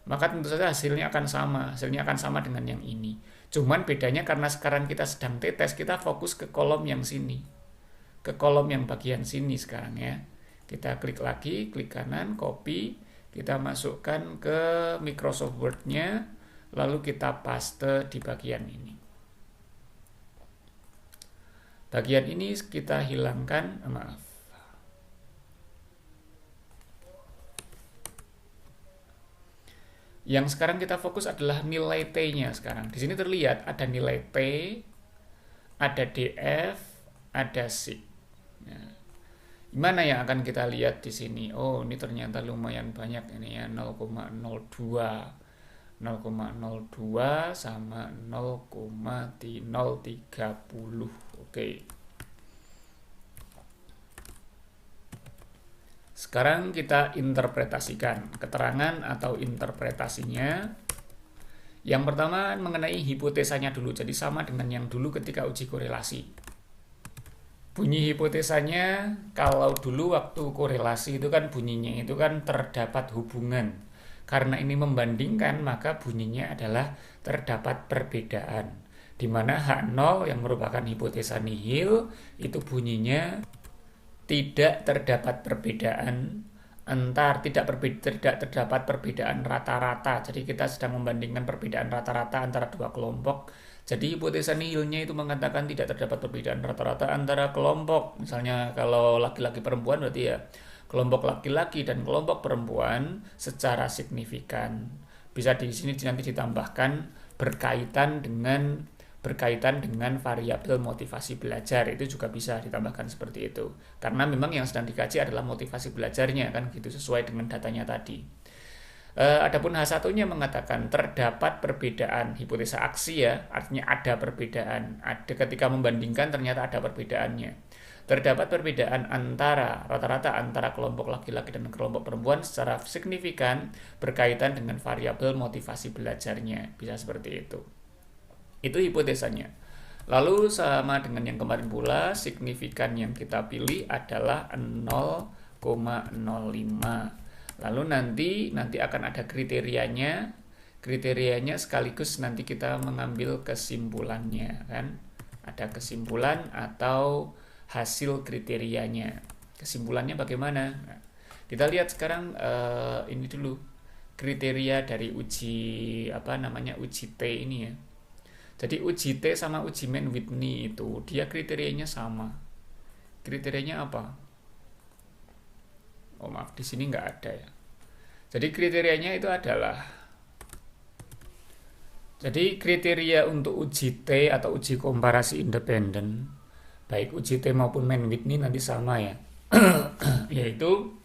Maka tentu saja hasilnya akan sama dengan yang ini. Cuman bedanya karena sekarang kita sedang t-test, kita fokus ke kolom yang sini. Ke kolom yang bagian sini sekarang ya. Kita klik lagi, klik kanan, copy, kita masukkan ke Microsoft Word-nya, lalu kita paste di bagian ini. Bagian ini kita hilangkan, Yang sekarang kita fokus adalah nilai T-nya sekarang. Di sini terlihat ada nilai T, ada DF, ada SIG. Nah, gimana yang akan kita lihat di sini? Oh, ini ternyata lumayan banyak ini ya, 0,02. 0,02 sama 0,030. Oke. Sekarang kita interpretasikan keterangan atau interpretasinya. Yang pertama mengenai hipotesanya dulu. Jadi sama dengan yang dulu ketika uji korelasi. Bunyi hipotesanya kalau dulu waktu korelasi itu kan bunyinya itu kan terdapat hubungan. Karena ini membandingkan maka bunyinya adalah terdapat perbedaan. Di mana H0 yang merupakan hipotesa nihil itu bunyinya tidak terdapat perbedaan tidak terdapat perbedaan rata-rata. Jadi kita sedang membandingkan perbedaan rata-rata antara dua kelompok. Jadi hipotesa nihilnya itu mengatakan tidak terdapat perbedaan rata-rata antara kelompok. Misalnya kalau laki-laki perempuan berarti ya kelompok laki-laki dan kelompok perempuan secara signifikan. Bisa di sini nanti ditambahkan berkaitan dengan variabel motivasi belajar, itu juga bisa ditambahkan seperti itu. Karena memang yang sedang dikaji adalah motivasi belajarnya kan gitu sesuai dengan datanya tadi. Adapun H1-nya mengatakan terdapat perbedaan hipotesa aksi ya, artinya ada perbedaan. Ada ketika membandingkan ternyata ada perbedaannya. Terdapat perbedaan antara rata-rata antara kelompok laki-laki dan kelompok perempuan secara signifikan berkaitan dengan variabel motivasi belajarnya. Bisa seperti itu. Itu hipotesanya. Lalu sama dengan yang kemarin pula, signifikan yang kita pilih adalah 0,05. Lalu nanti akan ada kriterianya. Kriterianya sekaligus nanti kita mengambil kesimpulannya kan. Ada kesimpulan atau hasil kriterianya. Kesimpulannya bagaimana? Nah, kita lihat sekarang ini dulu. Kriteria dari uji T ini ya. Jadi uji T sama uji Mann-Whitney itu dia kriterianya sama. Kriterianya apa? Oh maaf, di sini nggak ada ya. Jadi kriterianya itu adalah, jadi kriteria untuk uji T atau uji komparasi independen, baik uji T maupun Mann-Whitney nanti sama ya. Yaitu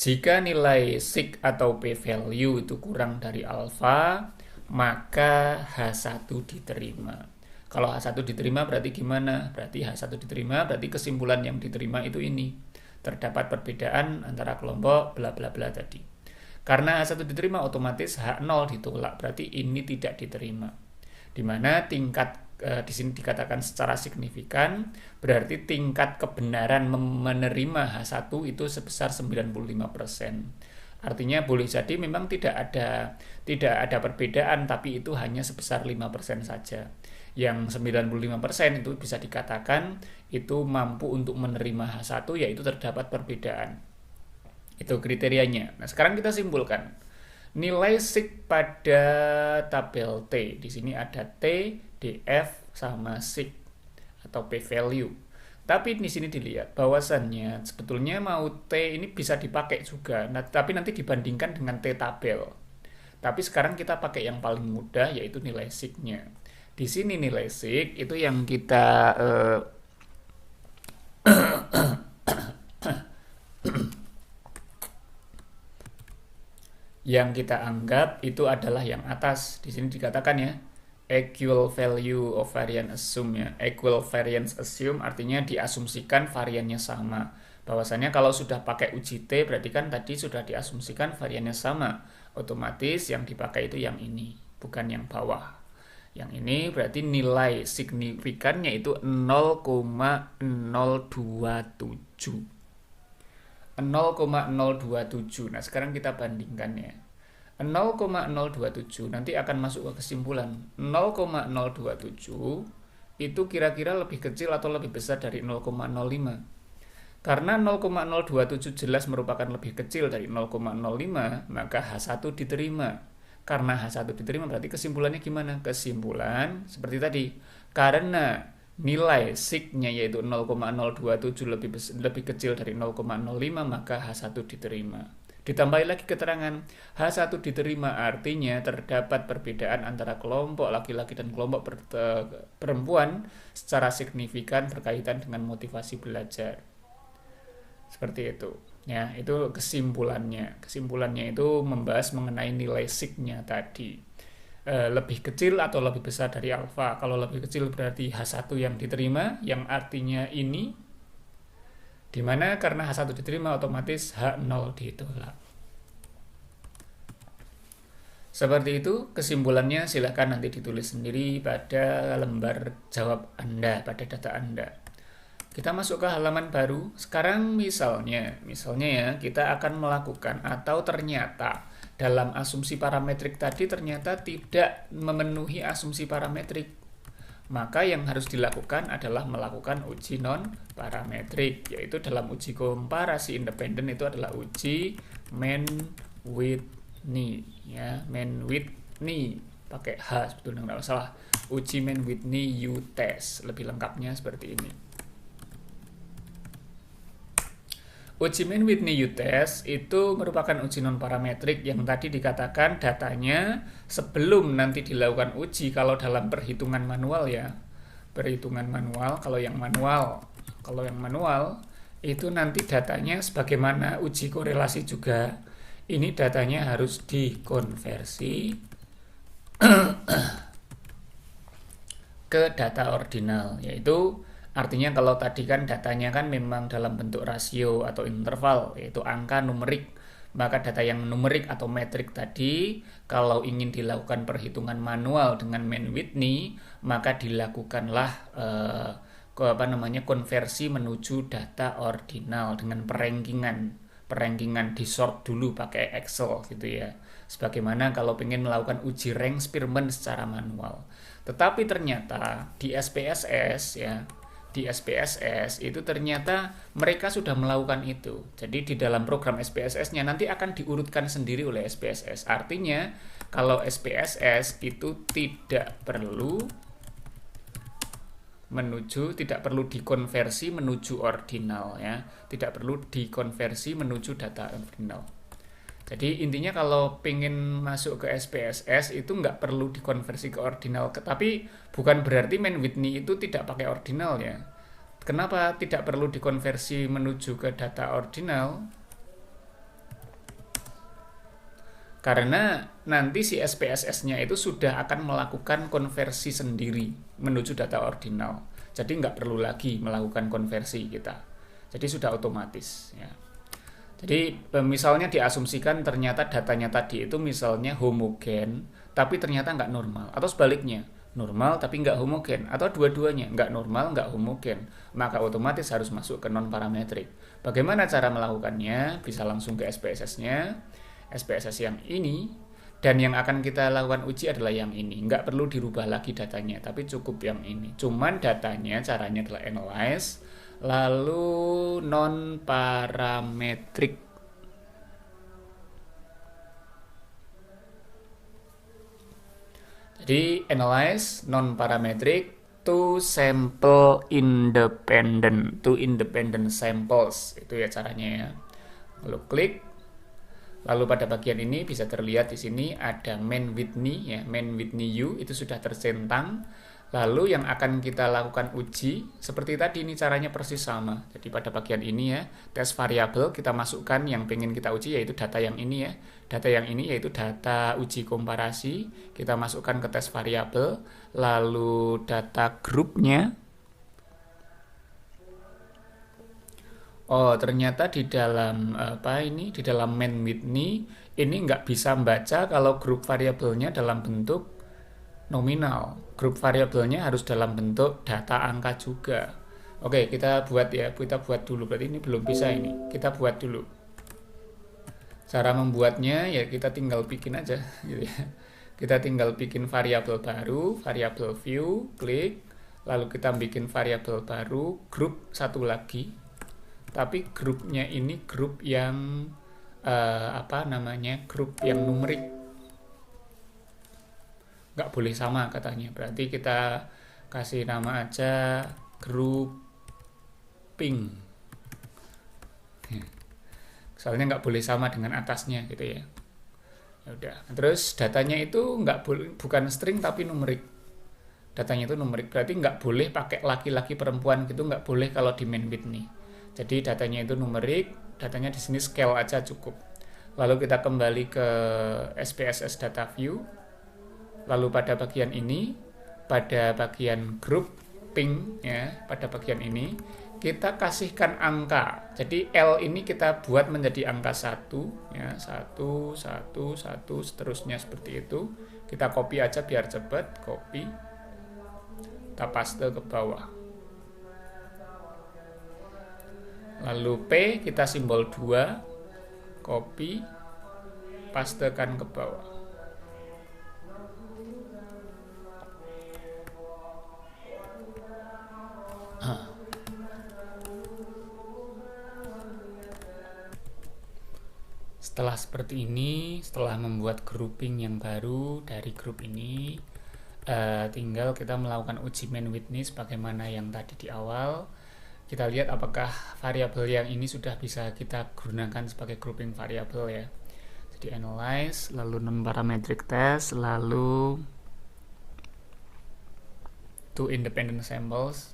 jika nilai sig atau p-value itu kurang dari alfa, maka H1 diterima. Kalau H1 diterima berarti gimana? Berarti H1 diterima, berarti kesimpulan yang diterima itu ini. Terdapat perbedaan antara kelompok bla bla bla tadi. Karena H1 diterima otomatis H0 ditolak, berarti ini tidak diterima. Di mana tingkat di sini dikatakan secara signifikan, berarti tingkat kebenaran menerima H1 itu sebesar 95%. Artinya boleh jadi memang tidak ada perbedaan, tapi itu hanya sebesar 5% saja. Yang 95% itu bisa dikatakan itu mampu untuk menerima H1, yaitu terdapat perbedaan. Itu kriterianya. Nah, sekarang kita simpulkan. Nilai sig pada tabel T. Di sini ada T, DF sama sig atau p-value. Tapi di sini dilihat bahwasannya sebetulnya mau T ini bisa dipakai juga. Nah, tapi nanti dibandingkan dengan T tabel. Tapi sekarang kita pakai yang paling mudah yaitu nilai sig-nya. Di sini nilai sig itu yang kita yang kita anggap itu adalah yang atas. Di sini dikatakan ya, equal value of variance assume ya. Equal variance assume artinya diasumsikan variannya sama. Bahwasannya kalau sudah pakai uji T berarti kan tadi sudah diasumsikan variannya sama. Otomatis yang dipakai itu yang ini, bukan yang bawah. Yang ini berarti nilai signifikannya itu 0,027. 0,027. Nah, sekarang kita bandingkan ya. 0,027 nanti akan masuk ke kesimpulan. 0,027 itu kira-kira lebih kecil atau lebih besar dari 0,05. Karena 0,027 jelas merupakan lebih kecil dari 0,05, maka H1 diterima. Karena H1 diterima berarti kesimpulannya gimana? Kesimpulan seperti tadi. Karena nilai sig-nya yaitu 0,027 lebih kecil dari 0,05, maka H1 diterima. Ditambahi lagi keterangan H1 diterima artinya terdapat perbedaan antara kelompok laki-laki dan kelompok perempuan secara signifikan berkaitan dengan motivasi belajar. Seperti itu. Ya, itu kesimpulannya. Kesimpulannya itu membahas mengenai nilai signya tadi. Lebih kecil atau lebih besar dari alfa. Kalau lebih kecil berarti H1 yang diterima, yang artinya ini, dimana karena H1 diterima otomatis H0 ditolak. Seperti itu kesimpulannya, silahkan nanti ditulis sendiri pada lembar jawab Anda, pada data Anda. Kita masuk ke halaman baru. Sekarang misalnya ya kita akan melakukan atau ternyata dalam asumsi parametrik tadi ternyata tidak memenuhi asumsi parametrik. Maka yang harus dilakukan adalah melakukan uji non parametrik, yaitu dalam uji komparasi independen itu adalah uji Mann-Whitney ya, Mann-Whitney pakai H sebetulnya nggak masalah. Uji Mann-Whitney U-test, lebih lengkapnya seperti ini. Uji Mann-Whitney U-test itu merupakan uji non-parametrik yang tadi dikatakan datanya sebelum nanti dilakukan uji. Kalau dalam perhitungan manual ya, perhitungan manual, kalau yang manual itu nanti datanya sebagaimana uji korelasi juga, ini datanya harus dikonversi ke data ordinal, yaitu artinya kalau tadi kan datanya kan memang dalam bentuk rasio atau interval, yaitu angka numerik. Maka data yang numerik atau metrik tadi, kalau ingin dilakukan perhitungan manual dengan Mann-Whitney, maka dilakukanlah konversi menuju data ordinal dengan perangkingan di sort dulu pakai Excel gitu ya. Sebagaimana kalau ingin melakukan uji rank Spearman secara manual. Tetapi ternyata di SPSS itu ternyata mereka sudah melakukan itu. Jadi di dalam program SPSS-nya nanti akan diurutkan sendiri oleh SPSS. Artinya kalau SPSS itu tidak perlu dikonversi menuju ordinal ya. Tidak perlu dikonversi menuju data ordinal. Jadi intinya kalau pengen masuk ke SPSS itu nggak perlu dikonversi ke ordinal. Tapi bukan berarti Mann-Whitney itu tidak pakai ordinal ya. Kenapa tidak perlu dikonversi menuju ke data ordinal? Karena nanti si SPSS-nya itu sudah akan melakukan konversi sendiri menuju data ordinal. Jadi nggak perlu lagi melakukan konversi kita. Jadi sudah otomatis ya. Jadi misalnya diasumsikan ternyata datanya tadi itu misalnya homogen, tapi ternyata nggak normal. Atau sebaliknya, normal tapi nggak homogen. Atau dua-duanya, nggak normal, nggak homogen. Maka otomatis harus masuk ke non-parametrik. Bagaimana cara melakukannya? Bisa langsung ke SPSS-nya. SPSS yang ini. Dan yang akan kita lakukan uji adalah yang ini. Nggak perlu dirubah lagi datanya, tapi cukup yang ini. Cuman datanya, caranya adalah analyze. Lalu non-parametrik. Jadi analyze non-parametrik to independent samples. Itu ya caranya ya. Lalu klik. Lalu pada bagian ini bisa terlihat di sini ada Mann-Whitney ya, Mann-Whitney U itu sudah tercentang. Lalu yang akan kita lakukan uji seperti tadi, ini caranya persis sama. Jadi pada bagian ini ya, tes variabel kita masukkan yang pengen kita uji yaitu data yang ini ya. Data yang ini yaitu data uji komparasi, kita masukkan ke tes variabel, lalu data grupnya. Oh, ternyata di dalam di dalam Mann-Whitney ini nggak bisa membaca kalau grup variabelnya dalam bentuk nominal. Grup variabelnya harus dalam bentuk data angka juga. Oke, kita buat dulu. Berarti ini belum bisa ini. Kita buat dulu. Cara membuatnya ya kita tinggal bikin aja gitu ya. Kita tinggal bikin variabel baru, variabel view, klik, lalu kita bikin variabel baru, grup satu lagi. Tapi grupnya ini grup yang grup yang numerik. Nggak boleh sama katanya. Berarti kita kasih nama aja grouping. Soalnya nggak boleh sama dengan atasnya gitu ya. Ya udah. Terus datanya itu bukan string tapi numerik. Datanya itu numerik. Berarti nggak boleh pakai laki-laki perempuan gitu, nggak boleh kalau di Mann-Whitney. Jadi datanya itu numerik datanya di sini scale aja cukup. Lalu kita kembali ke SPSS data view. Lalu pada bagian ini, pada bagian grouping ya, pada bagian ini kita kasihkan angka. Jadi L ini kita buat menjadi angka 1 ya, 1 1 1 seterusnya seperti itu. Kita copy aja biar cepat, copy. Kita paste ke bawah. Lalu P kita simbol 2, copy, pastekan ke bawah. Setelah seperti ini, setelah membuat grouping yang baru dari grup ini, tinggal kita melakukan uji main Whitney sebagaimana yang tadi di awal. Kita lihat apakah variabel yang ini sudah bisa kita gunakan sebagai grouping variabel ya. Jadi analyze, lalu non-parametric test, lalu two independent samples,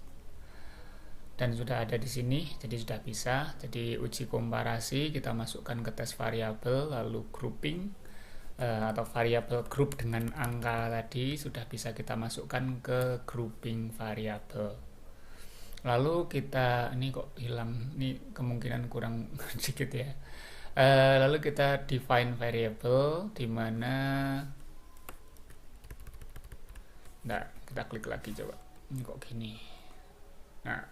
dan sudah ada di sini, jadi sudah bisa. Jadi uji komparasi kita masukkan ke tes variabel, lalu grouping atau variabel group dengan angka tadi sudah bisa kita masukkan ke grouping variabel. Lalu kita, ini kok hilang, ini kemungkinan kurang sedikit ya. Lalu kita define variable di mana, nah kita klik lagi coba, ini kok gini. Nah,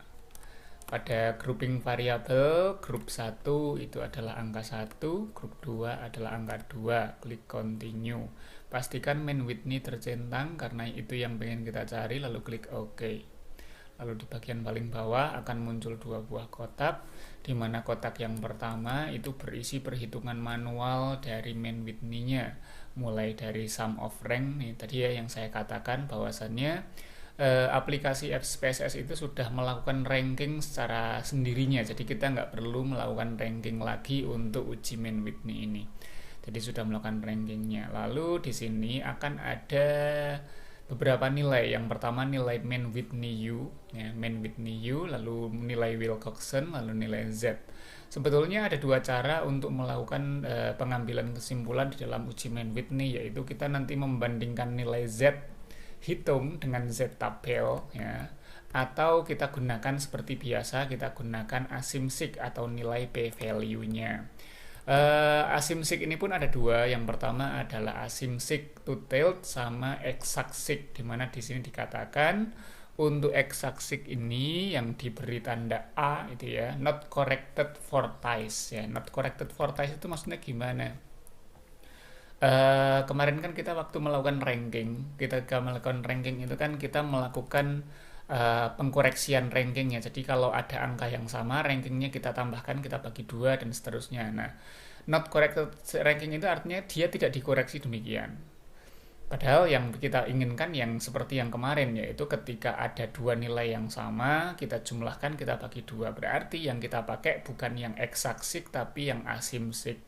pada grouping variabel, grup 1 itu adalah angka 1, grup 2 adalah angka 2, klik continue. Pastikan main Whitney tercentang karena itu yang pengen kita cari, lalu klik OK. Lalu di bagian paling bawah akan muncul 2 buah kotak, di mana kotak yang pertama itu berisi perhitungan manual dari main Whitney-nya, mulai dari sum of rank nih tadi ya yang saya katakan bahwasannya aplikasi SPSS itu sudah melakukan ranking secara sendirinya, jadi kita nggak perlu melakukan ranking lagi untuk uji main Whitney ini. Jadi sudah melakukan rankingnya. Lalu di sini akan ada beberapa nilai. Yang pertama nilai main Whitney U, ya, main Whitney U, lalu nilai Wilcoxon, lalu nilai Z. Sebetulnya ada dua cara untuk melakukan pengambilan kesimpulan di dalam uji main Whitney, yaitu kita nanti membandingkan nilai Z hitung dengan Z tabel, ya, atau kita gunakan seperti biasa, kita gunakan asimsik atau nilai p-value-nya. Asimsik ini pun ada dua. Yang pertama adalah asimsik two-tailed sama exactsik, dimana di sini dikatakan untuk exactsik ini yang diberi tanda A itu ya, not corrected for ties ya. Not corrected for ties itu maksudnya gimana? Kemarin kan kita waktu melakukan ranking, kita melakukan ranking itu kan kita melakukan pengkoreksian rankingnya. Jadi kalau ada angka yang sama, rankingnya kita tambahkan, kita bagi 2 dan seterusnya. Nah, not corrected ranking itu artinya dia tidak dikoreksi demikian. Padahal yang kita inginkan yang seperti yang kemarin, yaitu ketika ada 2 nilai yang sama, kita jumlahkan, kita bagi 2. Berarti yang kita pakai bukan yang exactsik tapi yang asimsik,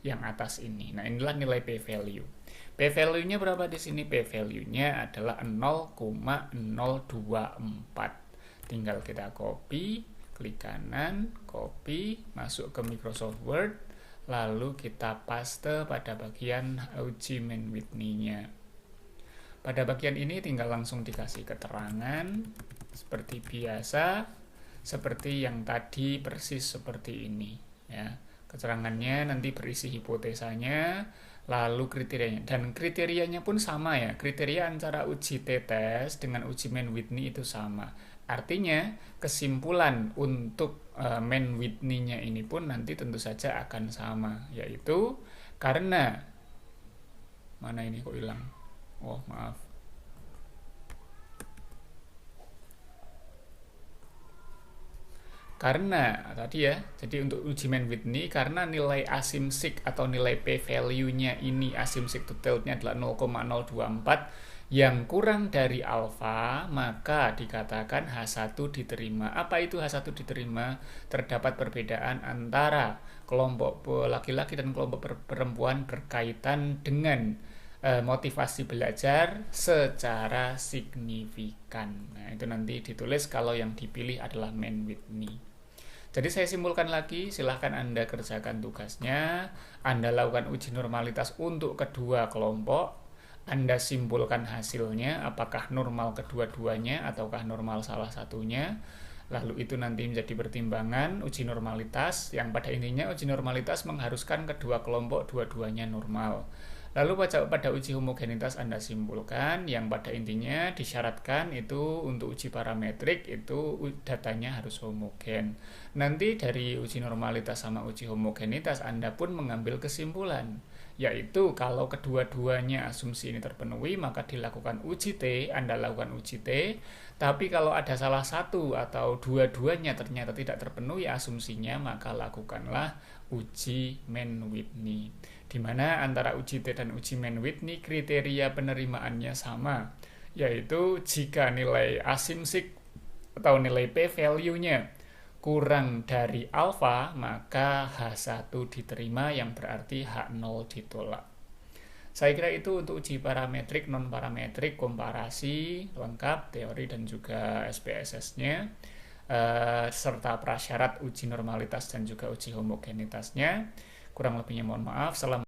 yang atas ini. Nah, inilah nilai p-value. P-value-nya berapa di sini? P-value-nya adalah 0,024. Tinggal kita copy, klik kanan, copy, masuk ke Microsoft Word, lalu kita paste pada bagian uji main Whitney-nya. Pada bagian ini tinggal langsung dikasih keterangan seperti biasa, seperti yang tadi persis seperti ini ya. Keterangannya nanti berisi hipotesanya, lalu kriterianya, dan kriterianya pun sama ya. Kriteria antara uji t-test dengan uji main Whitney itu sama. Artinya kesimpulan untuk main Whitney-nya ini pun nanti tentu saja akan sama, yaitu karena mana ini kok hilang? Oh maaf. Karena tadi ya, jadi untuk uji main Whitney, karena nilai asimsik atau nilai p-value-nya ini asimsik two-tailed-nya adalah 0,024 yang kurang dari alfa, maka dikatakan H1 diterima. Apa itu H1 diterima? Terdapat perbedaan antara kelompok laki-laki dan kelompok perempuan berkaitan dengan motivasi belajar secara signifikan. Nah, itu nanti ditulis kalau yang dipilih adalah main Whitney. Jadi saya simpulkan lagi, silahkan Anda kerjakan tugasnya, Anda lakukan uji normalitas untuk kedua kelompok, Anda simpulkan hasilnya, apakah normal kedua-duanya ataukah normal salah satunya. Lalu itu nanti menjadi pertimbangan uji normalitas, yang pada intinya uji normalitas mengharuskan kedua kelompok dua-duanya normal. Lalu pada uji homogenitas Anda simpulkan, yang pada intinya disyaratkan itu untuk uji parametrik itu datanya harus homogen. Nanti dari uji normalitas sama uji homogenitas Anda pun mengambil kesimpulan, yaitu kalau kedua-duanya asumsi ini terpenuhi maka dilakukan uji T, Anda lakukan uji T. Tapi kalau ada salah satu atau dua-duanya ternyata tidak terpenuhi asumsinya, maka lakukanlah uji Mann-Whitney, di mana antara uji T dan uji Mann-Whitney kriteria penerimaannya sama, yaitu jika nilai asimsik atau nilai p-value-nya kurang dari alfa, maka H1 diterima, yang berarti H0 ditolak. Saya kira itu untuk uji parametrik, non parametrik, komparasi lengkap, teori dan juga SPSS-nya, serta prasyarat uji normalitas dan juga uji homogenitasnya. Kurang lebihnya mohon maaf. Salam.